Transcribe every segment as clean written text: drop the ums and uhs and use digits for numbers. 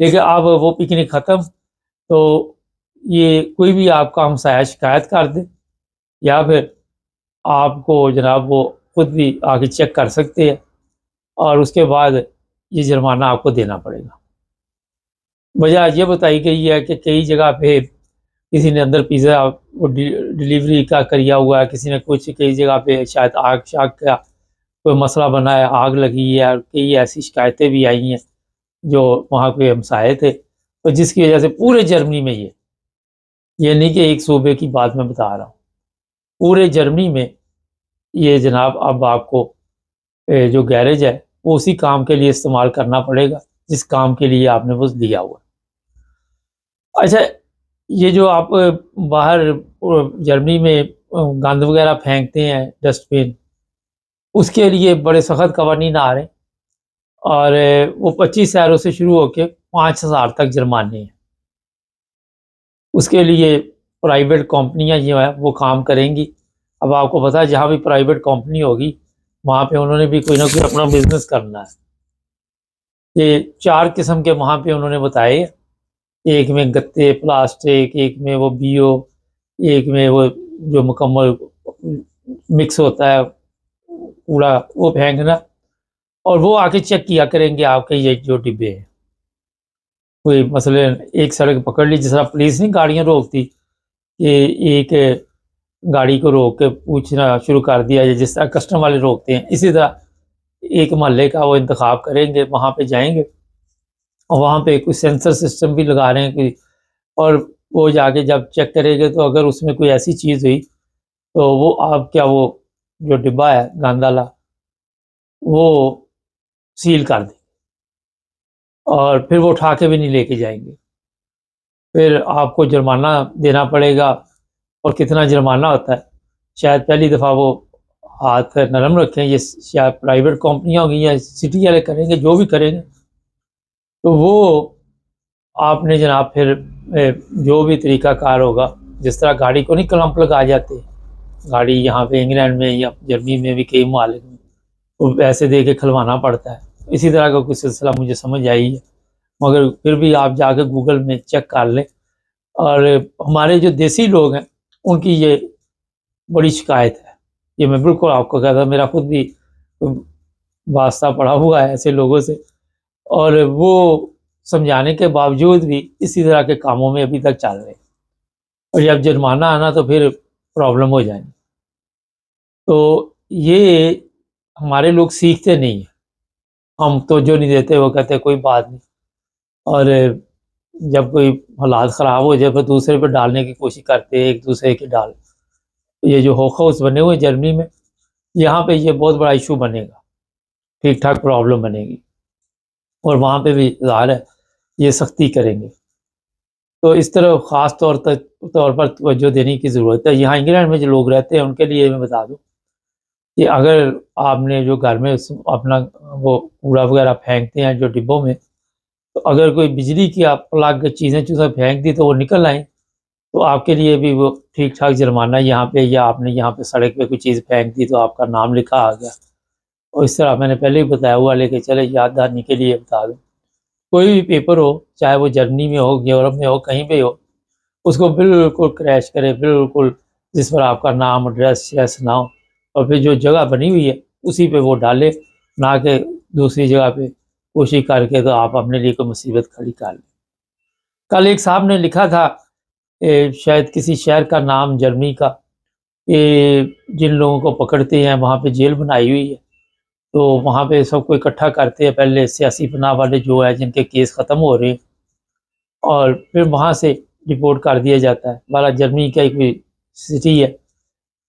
لیکن اب وہ پکنک ختم، تو یہ کوئی بھی آپ کا ہمسایہ شکایت کر دے یا پھر آپ کو جناب وہ خود بھی آ کے چیک کر سکتے ہیں، اور اس کے بعد یہ جرمانہ آپ کو دینا پڑے گا۔ وجہ یہ بتائی گئی ہے کہ کئی جگہ پہ کسی نے اندر پیزا وہ ڈلیوری کا کریا ہوا ہے، کسی نے کچھ، کئی جگہ پہ شاید آگ شاگ کا کوئی مسئلہ بنا ہے، آگ لگی ہے، اور کئی ایسی شکایتیں بھی آئی ہیں جو وہاں پہ ہمسائے تھے، تو جس کی وجہ سے پورے جرمنی میں یہ نہیں کہ ایک صوبے کی بات میں بتا رہا ہوں، پورے جرمنی میں یہ جناب اب آپ کو جو گیرج ہے وہ اسی کام کے لیے استعمال کرنا پڑے گا جس کام کے لیے آپ نے وہ لیا ہوا۔ اچھا، یہ جو آپ باہر جرمنی میں گند وغیرہ پھینکتے ہیں ڈسٹ بن، اس کے لیے بڑے سخت قوانین آ رہے ہیں، اور وہ 25 یورو سے شروع ہو کے 5,000 تک جرمانے ہیں۔ اس کے لیے پرائیویٹ کمپنیاں جو ہیں وہ کام کریں گی۔ اب آپ کو پتا ہے جہاں بھی پرائیویٹ کمپنی ہوگی وہاں پہ انہوں نے بھی کوئی نہ کوئی اپنا بزنس کرنا ہے۔ یہ 4 قسم کے وہاں پہ انہوں نے بتائے، ایک میں گتے پلاسٹک، ایک میں وہ بیو، ایک میں وہ جو مکمل مکس ہوتا ہے کوڑا وہ پھینکنا، اور وہ آ کے چیک کیا کریں گے آپ کے یہ جو ڈبے ہیں۔ کوئی مثلا ایک سڑک پکڑ لی، جس طرح پولیس نہیں گاڑیاں روکتی، کہ ایک گاڑی کو روک کے پوچھنا شروع کر دیا جائے جس طرح کسٹم والے روکتے ہیں، اسی طرح ایک محلے کا وہ انتخاب کریں گے، وہاں پہ جائیں گے، اور وہاں پہ کوئی سینسر سسٹم بھی لگا رہے ہیں کوئی، اور وہ جا کے جب چیک کرے گے تو اگر اس میں کوئی ایسی چیز ہوئی تو وہ آپ کیا وہ جو ڈبہ ہے گاندالا وہ سیل کر دیں، اور پھر وہ اٹھا کے بھی نہیں لے کے جائیں گے۔ پھر آپ کو جرمانہ دینا پڑے گا، اور کتنا جرمانہ ہوتا ہے شاید پہلی دفعہ وہ ہاتھ نرم رکھیں، یہ شاید پرائیویٹ کمپنیاں ہوں گی یا سٹی والے کریں گے، جو بھی کریں گے تو وہ آپ نے جناب پھر جو بھی طریقہ کار ہوگا، جس طرح گاڑی کو نہیں کلمپ لگا جاتے، گاڑی یہاں پہ انگلینڈ میں یا جرمنی میں بھی کئی ممالک میں وہ پیسے دے کے کھلوانا پڑتا ہے، اسی طرح کا کوئی سلسلہ مجھے سمجھ آئی ہے، مگر پھر بھی آپ جا کے گوگل میں چیک کر لیں۔ اور ہمارے جو دیسی لوگ ہیں ان کی یہ بڑی شکایت ہے، یہ میں بالکل آپ کو کہتا ہوں، میرا خود بھی واسطہ پڑا ہوا ہے ایسے لوگوں سے، اور وہ سمجھانے کے باوجود بھی اسی طرح کے کاموں میں ابھی تک چل رہے ہیں، اور جب جرمانہ آنا تو پھر پرابلم ہو جائیں گی۔ تو یہ ہمارے لوگ سیکھتے نہیں ہیں، ہم تو جو نہیں دیتے وہ کہتے کوئی بات نہیں، اور جب کوئی حالات خراب ہو جائے پھر دوسرے پہ ڈالنے کی کوشش کرتے ہیں، ایک دوسرے کی ڈال۔ یہ جو ہوکا ہاؤس بنے ہوئے جرمنی میں، یہاں پہ یہ بہت بڑا ایشو بنے گا، ٹھیک ٹھاک پرابلم بنے گی، اور وہاں پہ بھی ظاہر ہے یہ سختی کریں گے، تو اس طرح خاص طور پر توجہ دینے کی ضرورت ہے۔ یہاں انگلینڈ میں جو لوگ رہتے ہیں ان کے لیے میں بتا دوں کہ اگر آپ نے جو گھر میں اپنا وہ کوڑا وغیرہ پھینکتے ہیں جو ڈبوں میں، تو اگر کوئی بجلی کی آپ پلگ چیزیں پھینک دی تو وہ نکل آئیں، تو آپ کے لیے بھی وہ ٹھیک ٹھاک جرمانہ یہاں پہ، یا آپ نے یہاں پہ سڑک پہ کوئی چیز پھینک دی تو آپ کا نام لکھا آ گیا، اور اس طرح میں نے پہلے بھی بتایا ہوا، لے کے چلے یاد دہانی کے لیے بتا دوں، کوئی بھی پیپر ہو چاہے وہ جرمنی میں ہو، یورپ میں ہو، کہیں پہ ہو، اس کو بالکل کریش کرے، بالکل جس پر آپ کا نام ایڈریس یس نہ ہو، اور پھر جو جگہ بنی ہوئی ہے اسی پہ وہ ڈالے، نہ کہ دوسری جگہ پہ کوشش کر کے تو آپ اپنے لیے کوئی مصیبت کھڑی کر لیں۔ کل ایک صاحب نے لکھا تھا شاید کسی شہر کا نام جرمنی کا، جن لوگوں کو پکڑتے ہیں وہاں پہ جیل بنائی ہوئی ہے، تو وہاں پہ سب کو اکٹھا کرتے ہیں، پہلے سیاسی پناہ والے جو ہے جن کے کیس ختم ہو رہے ہیں، اور پھر وہاں سے رپورٹ کر دیا جاتا ہے۔ بالا جرمنی کا ایک سٹی ہے،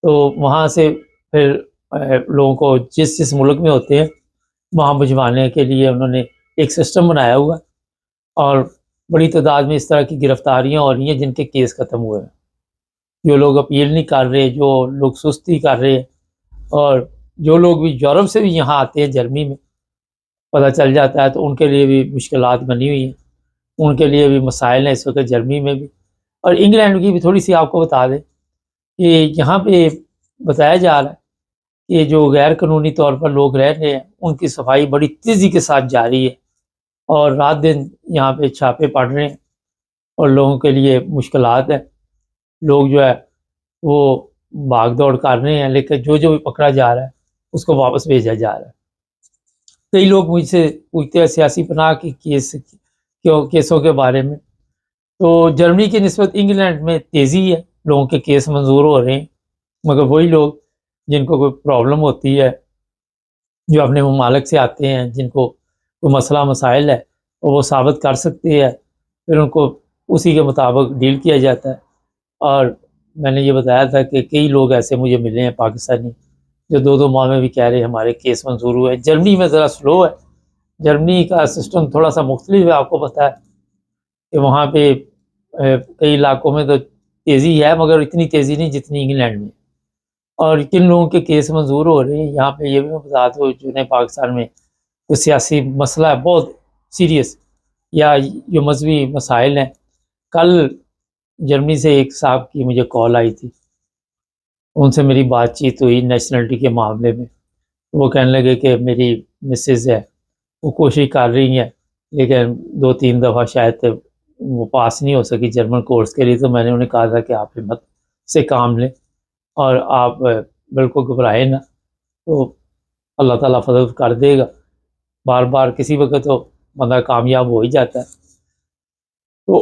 تو وہاں سے پھر لوگوں کو جس ملک میں ہوتے ہیں وہاں بھجوانے کے لیے انہوں نے ایک سسٹم بنایا ہوا، اور بڑی تعداد میں اس طرح کی گرفتاریاں ہو رہی ہیں جن کے کیس ختم ہوئے ہیں، جو لوگ اپیل نہیں کر رہے، جو لوگ سستی کر رہے ہیں، اور جو لوگ بھی یورپ سے بھی یہاں آتے ہیں جرمنی میں پتہ چل جاتا ہے، تو ان کے لیے بھی مشکلات بنی ہوئی ہیں، ان کے لیے بھی مسائل ہیں اس وقت جرمنی میں بھی۔ اور انگلینڈ کی بھی تھوڑی سی آپ کو بتا دیں کہ یہاں پہ بتایا جا رہا ہے کہ جو غیر قانونی طور پر لوگ رہ رہے ہیں ان کی صفائی بڑی تیزی کے ساتھ جاری ہے، اور رات دن یہاں پہ چھاپے پڑ رہے ہیں اور لوگوں کے لیے مشکلات ہیں. لوگ جو ہے وہ بھاگ دوڑ کر رہے ہیں، لیکن جو جو بھی پکڑا جا رہا ہے اس کو واپس بھیجا جا رہا ہے. کئی لوگ مجھ سے پوچھتے ہیں سیاسی پناہ کے کیسوں کے بارے میں. تو جرمنی کی نسبت انگلینڈ میں تیزی ہے، لوگوں کے کیس منظور ہو رہے ہیں، مگر وہی لوگ جن کو کوئی پرابلم ہوتی ہے، جو اپنے ممالک سے آتے ہیں، جن کو کوئی مسئلہ مسائل ہے وہ ثابت کر سکتے ہیں، پھر ان کو اسی کے مطابق ڈیل کیا جاتا ہے. اور میں نے یہ بتایا تھا کہ کئی لوگ ایسے مجھے ملے ہیں پاکستانی جو 2 ماہ میں بھی کہہ رہے ہیں ہمارے کیس منظور ہوئے. جرمنی میں ذرا سلو ہے، جرمنی کا سسٹم تھوڑا سا مختلف ہے. آپ کو پتہ ہے کہ وہاں پہ کئی علاقوں میں تو تیزی ہے، مگر اتنی تیزی نہیں جتنی انگلینڈ میں. اور کن لوگوں کے کیس منظور ہو رہے ہیں یہاں پہ یہ بھی میں بتا دوں، جنہیں پاکستان میں کوئی سیاسی مسئلہ ہے بہت سیریس، یا جو مذہبی مسائل ہیں. کل جرمنی سے ایک صاحب کی مجھے کال آئی تھی، ان سے میری بات چیت ہوئی نیشنلٹی کے معاملے میں. وہ کہنے لگے کہ میری مسز ہے وہ کوشش کر رہی ہیں لیکن 2-3 دفعہ شاید وہ پاس نہیں ہو سکی جرمن کورس کے لیے. تو میں نے انہیں کہا تھا کہ آپ ہمت سے کام لیں اور آپ بالکل گھبرائیں نہ، تو اللہ تعالیٰ فضل کر دے گا. بار بار کسی وقت تو بندہ کامیاب ہو ہی جاتا ہے. تو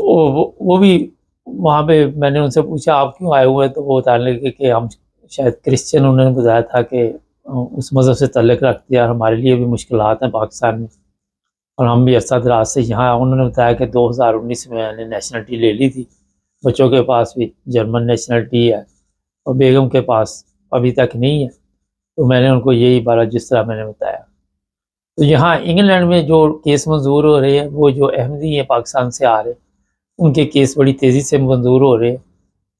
وہ بھی وہاں پہ میں نے ان سے پوچھا آپ کیوں آئے ہوئے ہیں، تو وہ بتانے لگے کہ ہم شاید کرسچن، انہوں نے بتایا تھا کہ اس مذہب سے تعلق رکھتے ہیں اور ہمارے لیے بھی مشکلات ہیں پاکستان میں، اور ہم بھی عرصہ دراز سے یہاں. انہوں نے بتایا کہ 2019 میں نے نیشنلٹی لے لی تھی، بچوں کے پاس بھی جرمن نیشنلٹی ہے اور بیگم کے پاس ابھی تک نہیں ہے. تو میں نے ان کو یہی عبارت جس طرح میں نے بتایا. تو یہاں انگلینڈ میں جو کیس منظور ہو رہے ہیں، وہ جو احمدی ہیں پاکستان سے آ رہے ہیں، ان کے کیس بڑی تیزی سے منظور ہو رہے ہیں،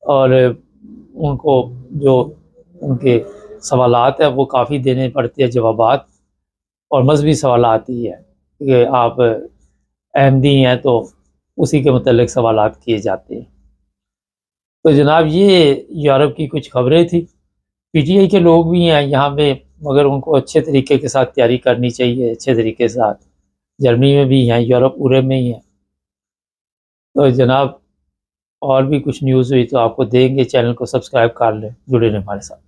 اور ان کو جو ان کے سوالات ہیں وہ کافی دینے پڑتے ہیں جوابات، اور مذہبی سوالات ہی ہیں کہ آپ احمدی ہیں تو اسی کے متعلق سوالات کیے جاتے ہیں. تو جناب یہ یورپ کی کچھ خبریں تھی. پی ٹی آئی کے لوگ بھی ہیں یہاں پہ، مگر ان کو اچھے طریقے کے ساتھ تیاری کرنی چاہیے، اچھے طریقے سے. جرمنی میں بھی ہیں، یورپ پورے میں ہی ہیں. تو جناب اور بھی کچھ نیوز ہوئی تو آپ کو دیں گے، چینل کو سبسکرائب کر لیں، جڑے رہیں ہمارے ساتھ.